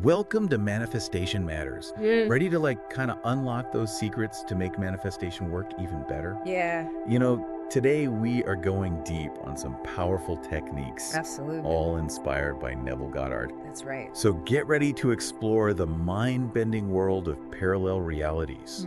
Welcome to Manifestation Matters. Mm, Ready to kind of unlock those secrets to make manifestation work even better? yeah, Today we are going deep on some powerful techniques, absolutely. all inspired by Neville Goddard. That's right. So get ready to explore the mind-bending world of parallel realities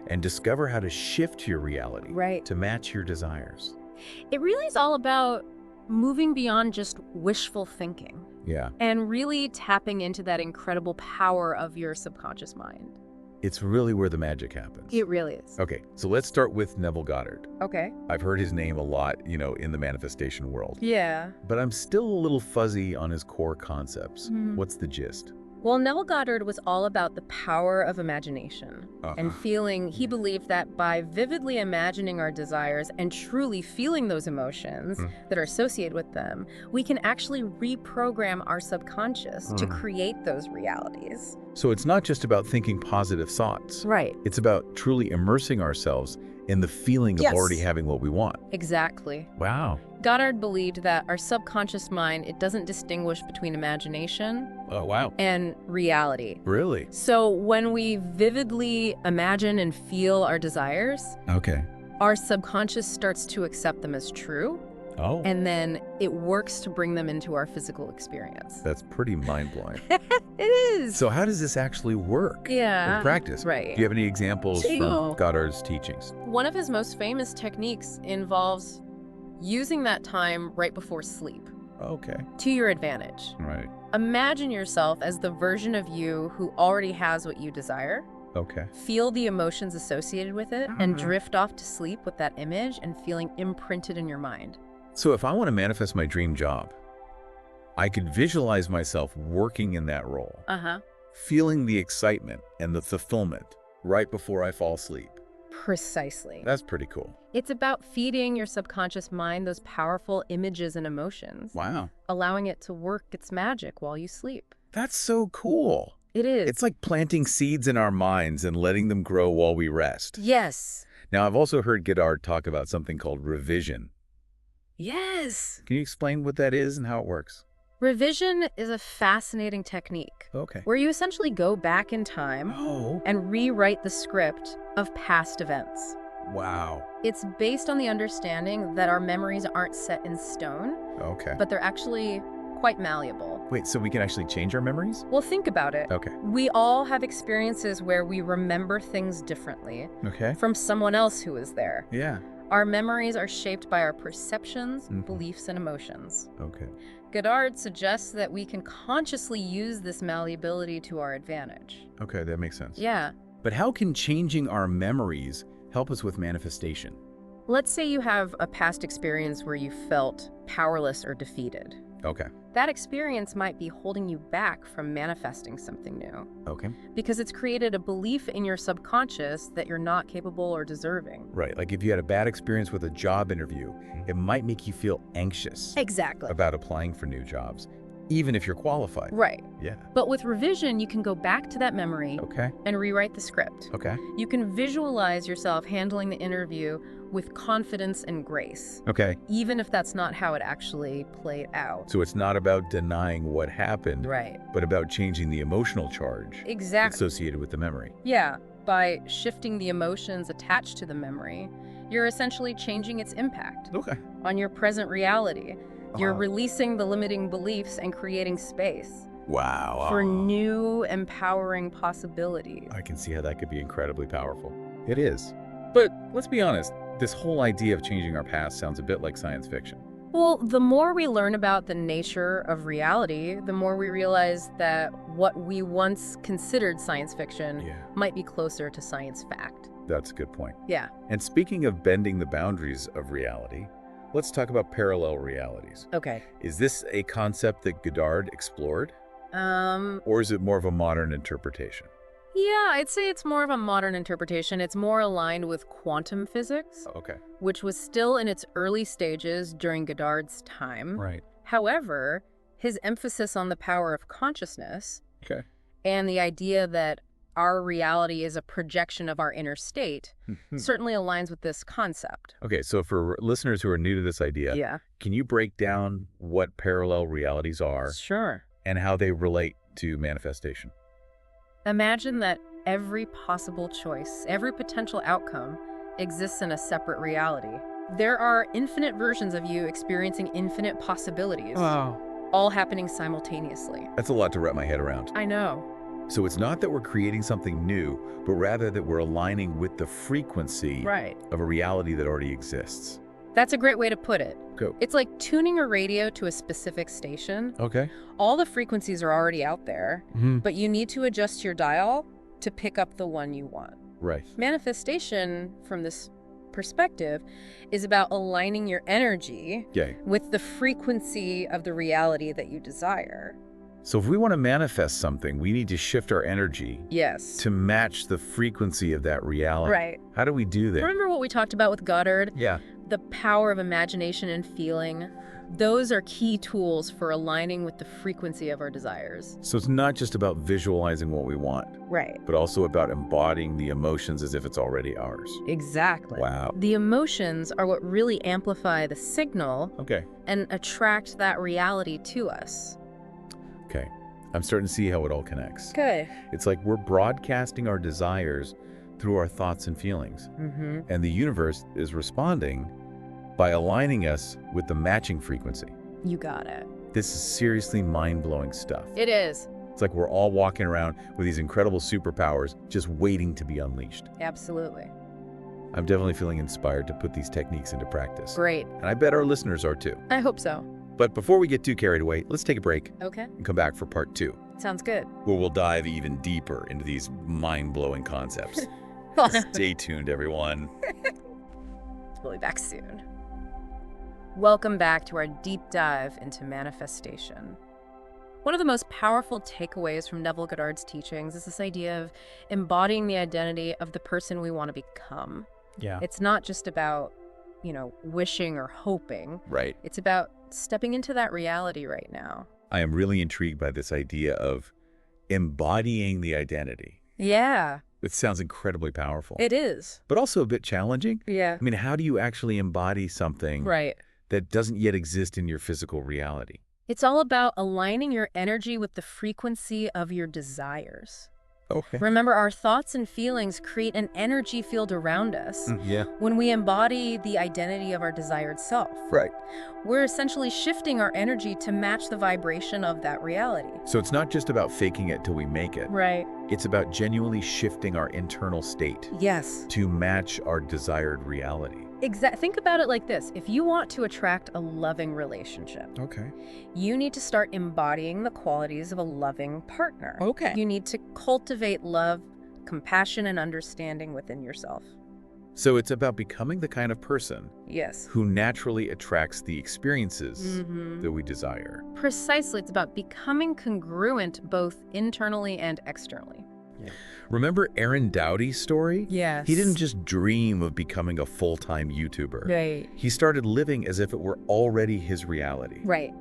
and discover how to shift your reality Right. to match your desires. It really is all about moving beyond just wishful thinking Yeah, and really tapping into that incredible power of your subconscious mind. it's really where the magic happens. It really is. Okay, so let's start with Neville Goddard. Okay. I've heard his name a lot, in the manifestation world. Yeah. But I'm still a little fuzzy on his core concepts. Mhm. What's the gist? Well, Neville Goddard was all about the power of imagination and feeling. He believed that by vividly imagining our desires and truly feeling those emotions that are associated with them, we can actually reprogram our subconscious to create those realities. So it's not just about thinking positive thoughts. Right. It's about truly immersing ourselves in the feeling of Yes. already having what we want. Exactly. Wow. Goddard believed that our subconscious mind, it doesn't distinguish between imagination Oh, wow. and reality. Really? So when we vividly imagine and feel our desires, Okay. our subconscious starts to accept them as true, Oh, and then it works to bring them into our physical experience. that's pretty mind-blowing. It is. So how does this actually work Yeah. in practice? Right. Do you have any examples Sure. from Goddard's teachings? One of his most famous techniques involves using that time right before sleep Okay. to your advantage. Right. Imagine yourself as the version of you who already has what you desire. Okay. Feel the emotions associated with it and drift off to sleep with that image and feeling imprinted in your mind. So if I want to manifest my dream job, I could visualize myself working in that role, Uh-huh. feeling the excitement and the fulfillment right before I fall asleep. Precisely. That's pretty cool. It's about feeding your subconscious mind those powerful images and emotions, Wow. allowing it to work its magic while you sleep. That's so cool. It is. It's like planting seeds in our minds and letting them grow while we rest. Yes. Now, I've also heard Goddard talk about something called revision. Yes. Can you explain what that is and how it works? Revision is a fascinating technique Okay. where you essentially go back in time Oh, and rewrite the script of past events. wow. It's based on the understanding that our memories aren't set in stone, Okay. but they're actually quite malleable. Wait, so we can actually change our memories? Well, think about it. Okay. We all have experiences where we remember things differently Okay. from someone else who was there. Yeah. Our memories are shaped by our perceptions, Mhm. beliefs, and emotions. Okay. Goddard suggests that we can consciously use this malleability to our advantage. Okay, that makes sense. Yeah. But how can changing our memories help us with manifestation? Let's say you have a past experience where you felt powerless or defeated. Okay. That experience might be holding you back from manifesting something new Okay. because it's created a belief in your subconscious that you're not capable or deserving. Right. Like if you had a bad experience with a job interview, it might make you feel anxious Exactly. about applying for new jobs, even if you're qualified. Right. Yeah. But with revision, you can go back to that memory Okay. and rewrite the script. Okay. You can visualize yourself handling the interview with confidence and grace, Okay. even if that's not how it actually played out. So it's not about denying what happened, Right. but about changing the emotional charge Exactly. associated with the memory. Yeah. By shifting the emotions attached to the memory, you're essentially changing its impact Okay. on your present reality. You're Uh-huh. releasing the limiting beliefs and creating space Wow. for new, empowering possibilities. I can see how that could be incredibly powerful. It is. But let's be honest, this whole idea of changing our past sounds a bit like science fiction. Well, the more we learn about the nature of reality, the more we realize that what we once considered science fiction Yeah. might be closer to science fact. That's a good point. Yeah. And speaking of bending the boundaries of reality, let's talk about parallel realities. Okay. Is this a concept that Goddard explored, or is it more of a modern interpretation? Yeah, I'd say it's more of a modern interpretation. It's more aligned with quantum physics, Okay. which was still in its early stages during Goddard's time. Right. However, his emphasis on the power of consciousness Okay. and the idea that our reality is a projection of our inner state certainly aligns with this concept. Okay, so for listeners who are new to this idea, Yeah. can you break down what parallel realities are Sure. and how they relate to manifestation. Imagine that every possible choice, every potential outcome exists in a separate reality. There are infinite versions of you experiencing infinite possibilities, all happening simultaneously. That's a lot to wrap my head around. I know. So it's not that we're creating something new, but rather that we're aligning with the frequency of a reality that already exists. That's a great way to put it. Go. It's like tuning a radio to a specific station. Okay. All the frequencies are already out there, but you need to adjust your dial to pick up the one you want. Right. Manifestation, from this perspective, is about aligning your energy with the frequency of the reality that you desire. So if we want to manifest something, we need to shift our energy to match the frequency of that reality. Right. How do we do that? Remember what we talked about with Goddard? Yeah. The power of imagination and feeling. Those are key tools for aligning with the frequency of our desires. So it's not just about visualizing what we want. Right. But also about embodying the emotions as if it's already ours. Exactly. Wow. The emotions are what really amplify the signal and attract that reality to us. Okay. I'm starting to see how it all connects. Okay. It's like we're broadcasting our desires through our thoughts and feelings. And the universe is responding by aligning us with the matching frequency. You got it. This is seriously mind-blowing stuff. It is. It's like we're all walking around with these incredible superpowers just waiting to be unleashed. Absolutely. I'm definitely feeling inspired to put these techniques into practice. Great. And I bet our listeners are too. I hope so. But before we get too carried away, let's take a break. Okay. And come back for part 2. Sounds good. Where we'll dive even deeper into these mind-blowing concepts. Stay tuned, everyone. We'll be back soon. Welcome back to our deep dive into manifestation. One of the most powerful takeaways from Neville Goddard's teachings is this idea of embodying the identity of the person we want to become. Yeah. It's not just about, wishing or hoping. Right. It's about stepping into that reality right now. I am really intrigued by this idea of embodying the identity. Yeah. It sounds incredibly powerful. It is. But also a bit challenging. Yeah. I mean, how do you actually embody something that doesn't yet exist in your physical reality? It's all about aligning your energy with the frequency of your desires. Okay. Remember, our thoughts and feelings create an energy field around us. When we embody the identity of our desired self. Right. We're essentially shifting our energy to match the vibration of that reality. So it's not just about faking it till we make it. Right. It's about genuinely shifting our internal state. Yes. To match our desired reality. Think about it like this. If you want to attract a loving relationship, you need to start embodying the qualities of a loving partner. You need to cultivate love, compassion, and understanding within yourself. So it's about becoming the kind of person who naturally attracts the experiences that we desire. Precisely. It's about becoming congruent both internally and externally. Remember Aaron Doughty's story? Yes. He didn't just dream of becoming a full-time YouTuber. Right. He started living as if it were already his reality. Right.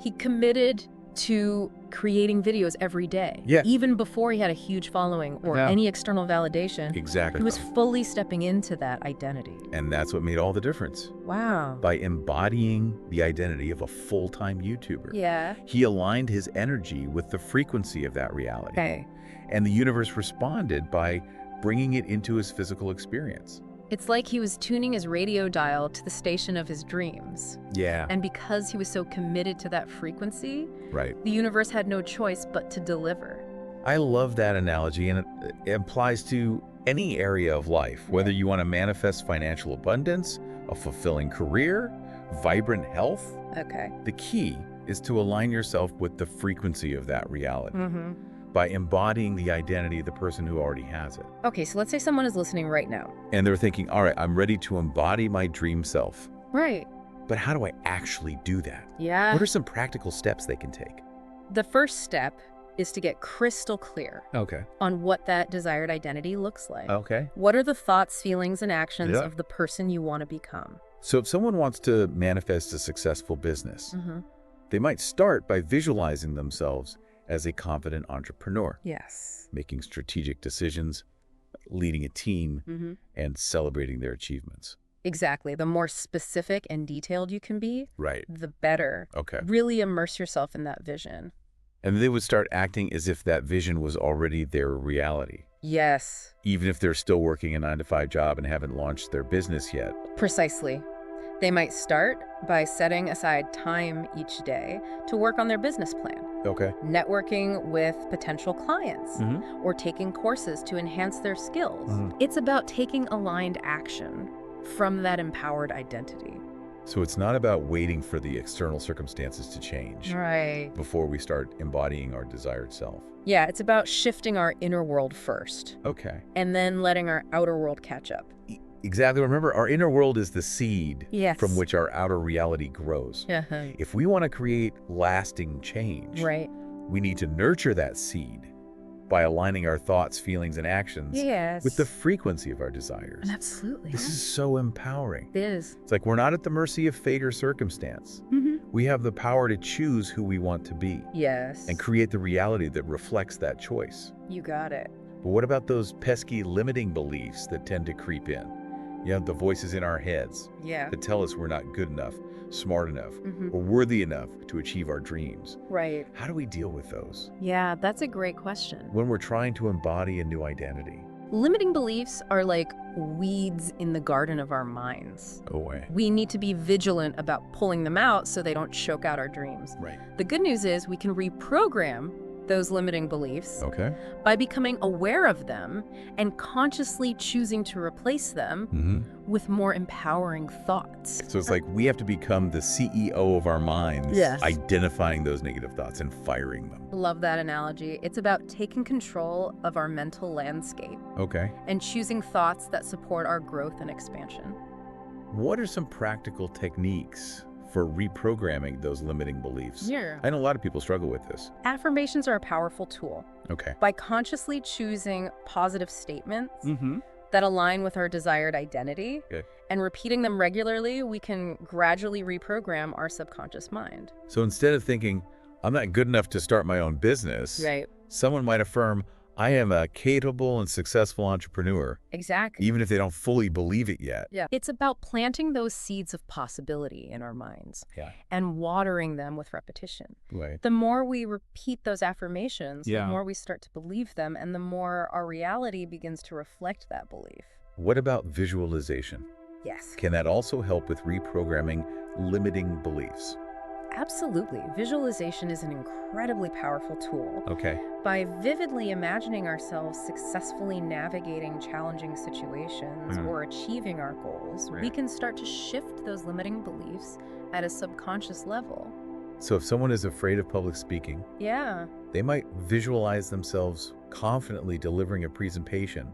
He committed to creating videos every day. Yeah. Even before he had a huge following or any external validation. Exactly. He was fully stepping into that identity. And that's what made all the difference. Wow. By embodying the identity of a full-time YouTuber. Yeah. He aligned his energy with the frequency of that reality. And the universe responded by bringing it into his physical experience. It's like he was tuning his radio dial to the station of his dreams. Yeah. And because he was so committed to that frequency, the universe had no choice but to deliver. I love that analogy, and it applies to any area of life, whether you want to manifest financial abundance, a fulfilling career, vibrant health. The key is to align yourself with the frequency of that reality. By embodying the identity of the person who already has it. Okay, so let's say someone is listening right now. And they're thinking, all right, I'm ready to embody my dream self. Right. But how do I actually do that? Yeah. What are some practical steps they can take? The first step is to get crystal clear on what that desired identity looks like. What are the thoughts, feelings, and actions of the person you want to become? So if someone wants to manifest a successful business, they might start by visualizing themselves as a confident entrepreneur. Making strategic decisions, leading a team, and celebrating their achievements. Exactly. The more specific and detailed you can be, Right. the better. Okay. Really immerse yourself in that vision. And they would start acting as if that vision was already their reality. Yes. Even if they're still working a 9-to-5 job and haven't launched their business yet. Precisely. They might start by setting aside time each day to work on their business plan. Okay. Networking with potential clients or taking courses to enhance their skills. It's about taking aligned action from that empowered identity. So it's not about waiting for the external circumstances to change before we start embodying our desired self. Yeah, it's about shifting our inner world first. Okay. And then letting our outer world catch up. Exactly. Remember, our inner world is the seed from Yes. which our outer reality grows. If we want to create lasting change, we need to nurture that seed by aligning our thoughts, feelings, and actions with the frequency of our desires. Absolutely. This is so empowering. It is. It's like we're not at the mercy of fate or circumstance. We have the power to choose who we want to be Yes. and create the reality that reflects that choice. You got it. But what about those pesky limiting beliefs that tend to creep in? You know, the voices in our heads that tell us we're not good enough, smart enough, or worthy enough to achieve our dreams. Right. How do we deal with those Yeah, that's a great question. when we're trying to embody a new identity? Limiting beliefs are like weeds in the garden of our minds. Oh, way. We need to be vigilant about pulling them out so they don't choke out our dreams. Right. The good news is we can reprogram those limiting beliefs Okay. by becoming aware of them and consciously choosing to replace them with more empowering thoughts. So it's like we have to become the CEO of our minds, identifying those negative thoughts and firing them. Love that analogy. It's about taking control of our mental landscape Okay. and choosing thoughts that support our growth and expansion. What are some practical techniques for reprogramming those limiting beliefs? Yeah. I know a lot of people struggle with this. Affirmations are a powerful tool. Okay. By consciously choosing positive statements that align with our desired identity and repeating them regularly, we can gradually reprogram our subconscious mind. So instead of thinking, I'm not good enough to start my own business, someone might affirm, I am a capable and successful entrepreneur, Exactly. even if they don't fully believe it yet. Yeah. It's about planting those seeds of possibility in our minds and watering them with repetition. Right. The more we repeat those affirmations, the more we start to believe them, and the more our reality begins to reflect that belief. What about visualization? Yes. Can that also help with reprogramming limiting beliefs? Absolutely. Visualization is an incredibly powerful tool. Okay. By vividly imagining ourselves successfully navigating challenging situations or achieving our goals, we can start to shift those limiting beliefs at a subconscious level. So if someone is afraid of public speaking, they might visualize themselves confidently delivering a presentation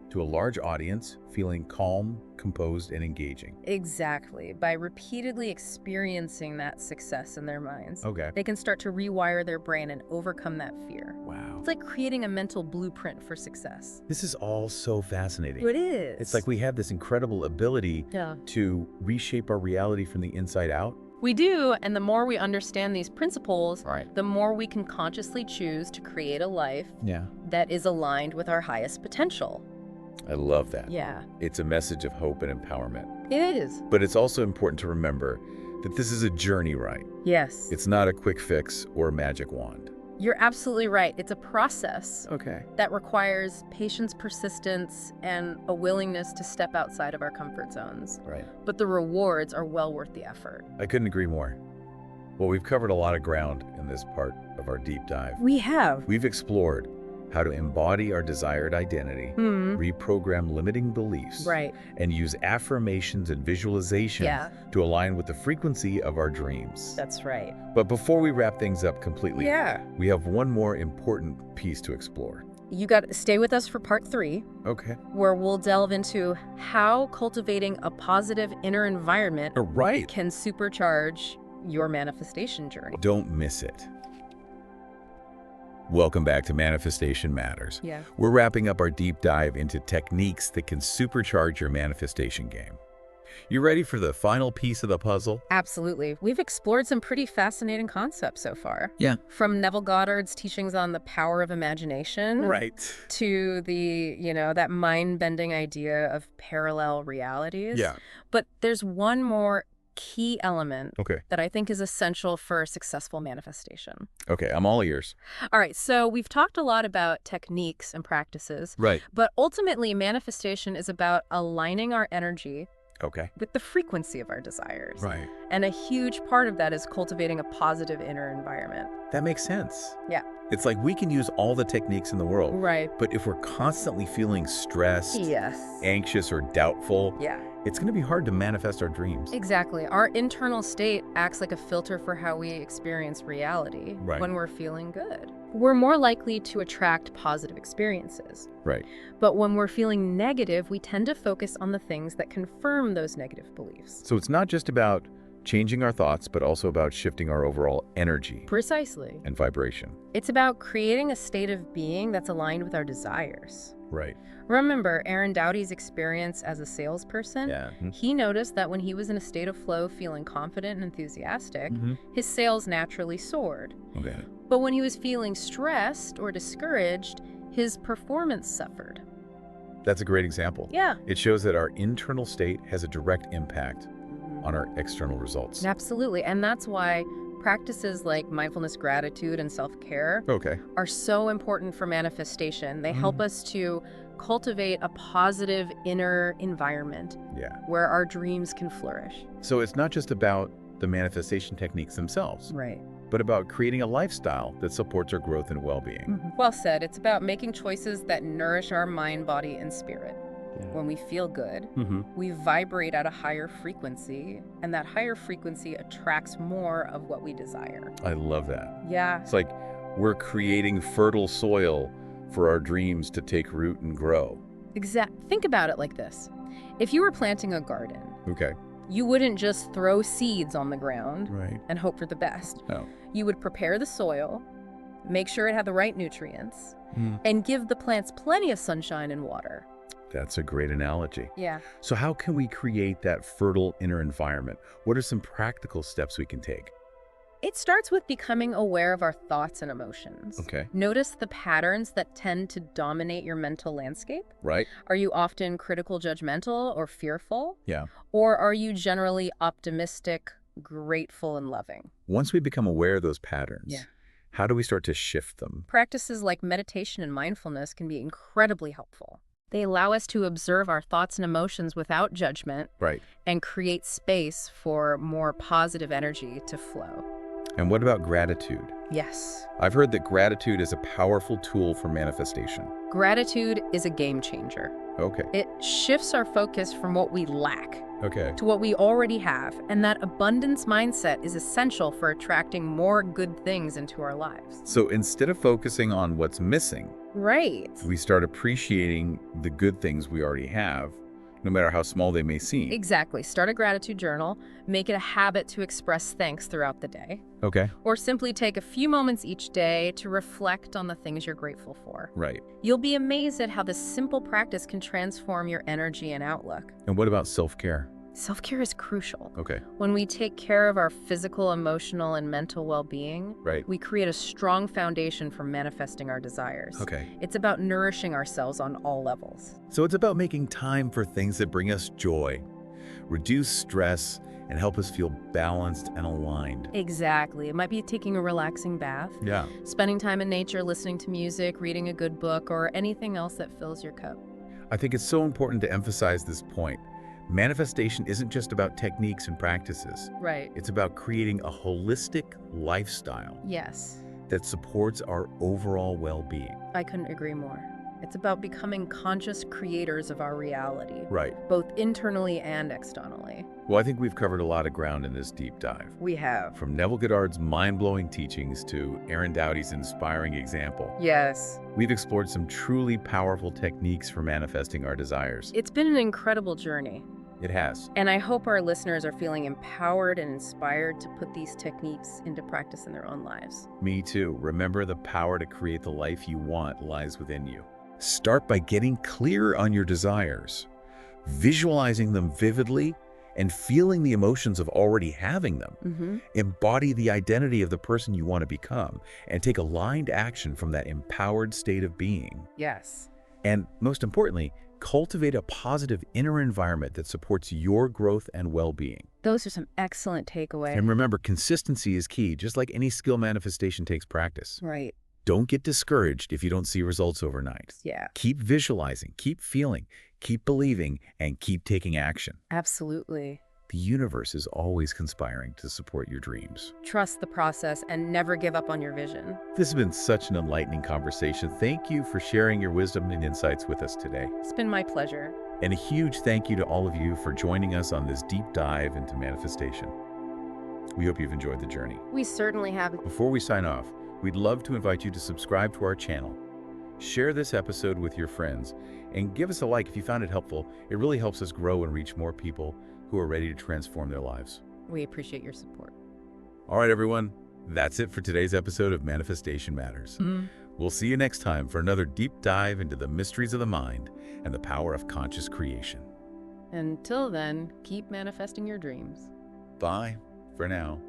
to a large audience, feeling calm, composed, and engaging. Exactly. By repeatedly experiencing that success in their minds, Okay. they can start to rewire their brain and overcome that fear. Wow. It's like creating a mental blueprint for success. This is all so fascinating. It is. It's like we have this incredible ability to reshape our reality from the inside out. We do, and the more we understand these principles, the more we can consciously choose to create a life that is aligned with our highest potential. I love that. Yeah. It's a message of hope and empowerment. It is. But it's also important to remember that this is a journey, right? Yes. It's not a quick fix or a magic wand. You're absolutely right. It's a process Okay. that requires patience, persistence, and a willingness to step outside of our comfort zones. Right. But the rewards are well worth the effort. I couldn't agree more. Well, we've covered a lot of ground in this part of our deep dive. We have. We've explored how to embody our desired identity, reprogram limiting beliefs, and use affirmations and visualization to align with the frequency of our dreams. That's right. But before we wrap things up completely, we have one more important piece to explore. You got to stay with us for part 3. Okay. Where we'll delve into how cultivating a positive inner environment can supercharge your manifestation journey. Don't miss it. Welcome back to Manifestation Matters. We're wrapping up our deep dive into techniques that can supercharge your manifestation game. You ready for the final piece of the puzzle? Absolutely. We've explored some pretty fascinating concepts so far. Yeah. From Neville Goddard's teachings on the power of imagination. To the, that mind-bending idea of parallel realities. Yeah. But there's one more key element that I think is essential for successful manifestation. Okay, I'm all ears. All right, so we've talked a lot about techniques and practices. Right. But ultimately, manifestation is about aligning our energy with the frequency of our desires. Right. And a huge part of that is cultivating a positive inner environment. That makes sense. Yeah. It's like we can use all the techniques in the world. Right. But if we're constantly feeling stressed, anxious, or doubtful, it's going to be hard to manifest our dreams. Exactly. Our internal state acts like a filter for how we experience reality when we're feeling good. We're more likely to attract positive experiences. Right. But when we're feeling negative, we tend to focus on the things that confirm those negative beliefs. So it's not just about changing our thoughts, but also about shifting our overall energy. Precisely. And vibration. It's about creating a state of being that's aligned with our desires. Right. Remember Aaron Doughty's experience as a salesperson? Yeah. He noticed that when he was in a state of flow, feeling confident and enthusiastic, his sales naturally soared. Okay. But when he was feeling stressed or discouraged, his performance suffered. That's a great example. Yeah. It shows that our internal state has a direct impact on our external results. Absolutely. And that's why practices like mindfulness, gratitude, and self-care are so important for manifestation. They help us to cultivate a positive inner environment where our dreams can flourish. So it's not just about the manifestation techniques themselves, but about creating a lifestyle that supports our growth and well-being. Well said. It's about making choices that nourish our mind, body, and spirit. When we feel good, we vibrate at a higher frequency, and that higher frequency attracts more of what we desire. I love that. Yeah. It's like we're creating fertile soil for our dreams to take root and grow. Think about it like this. If you were planting a garden, you wouldn't just throw seeds on the ground and hope for the best. No. You would prepare the soil, make sure it had the right nutrients, and give the plants plenty of sunshine and water. That's a great analogy. Yeah. So how can we create that fertile inner environment? What are some practical steps we can take? It starts with becoming aware of our thoughts and emotions. Notice the patterns that tend to dominate your mental landscape. Right. Are you often critical, judgmental, or fearful? Yeah. Or are you generally optimistic, grateful, and loving? Once we become aware of those patterns, how do we start to shift them? Practices like meditation and mindfulness can be incredibly helpful. They allow us to observe our thoughts and emotions without judgment and create space for more positive energy to flow. And what about gratitude? Yes. I've heard that gratitude is a powerful tool for manifestation. Gratitude is a game changer. It shifts our focus from what we lack to what we already have, and that abundance mindset is essential for attracting more good things into our lives. So instead of focusing on what's missing, we start appreciating the good things we already have, no matter how small they may seem. Exactly. Start a gratitude journal, make it a habit to express thanks throughout the day. Or simply take a few moments each day to reflect on the things you're grateful for. You'll be amazed at how this simple practice can transform your energy and outlook. And what about self-care? Self-care is crucial. When we take care of our physical, emotional, and mental well-being, we create a strong foundation for manifesting our desires. It's about nourishing ourselves on all levels. So it's about making time for things that bring us joy, reduce stress, and help us feel balanced and aligned. Exactly. It might be taking a relaxing bath, spending time in nature, listening to music, reading a good book, or anything else that fills your cup. I think it's so important to emphasize this point. Manifestation isn't just about techniques and practices. It's about creating a holistic lifestyle. That supports our overall well-being. I couldn't agree more. It's about becoming conscious creators of our reality. Both internally and externally. Well, I think we've covered a lot of ground in this deep dive. We have. From Neville Goddard's mind-blowing teachings to Aaron Doughty's inspiring example. We've explored some truly powerful techniques for manifesting our desires. It's been an incredible journey. It has. And I hope our listeners are feeling empowered and inspired to put these techniques into practice in their own lives. Me too. Remember, the power to create the life you want lies within you. Start by getting clear on your desires, visualizing them vividly, and feeling the emotions of already having them. Embody the identity of the person you want to become, and take aligned action from that empowered state of being. Yes. And most importantly, Cultivate a positive inner environment that supports your growth and well-being. Those are some excellent takeaways. And remember, consistency is key, just like any skill manifestation takes practice. Right. Don't get discouraged if you don't see results overnight. Yeah. Keep visualizing, keep feeling, keep believing, and keep taking action. Absolutely. The universe is always conspiring to support your dreams. Trust the process and never give up on your vision. This has been such an enlightening conversation. Thank you for sharing your wisdom and insights with us today. It's been my pleasure. And a huge thank you to all of you for joining us on this deep dive into manifestation. We hope you've enjoyed the journey. We certainly have. Before we sign off, we'd love to invite you to subscribe to our channel. Share this episode with your friends and give us a like if you found it helpful. It really helps us grow and reach more people who are ready to transform their lives. We appreciate your support. All right, everyone. That's it for today's episode of Manifestation Matters. We'll see you next time for another deep dive into the mysteries of the mind and the power of conscious creation. Until then, keep manifesting your dreams. Bye for now.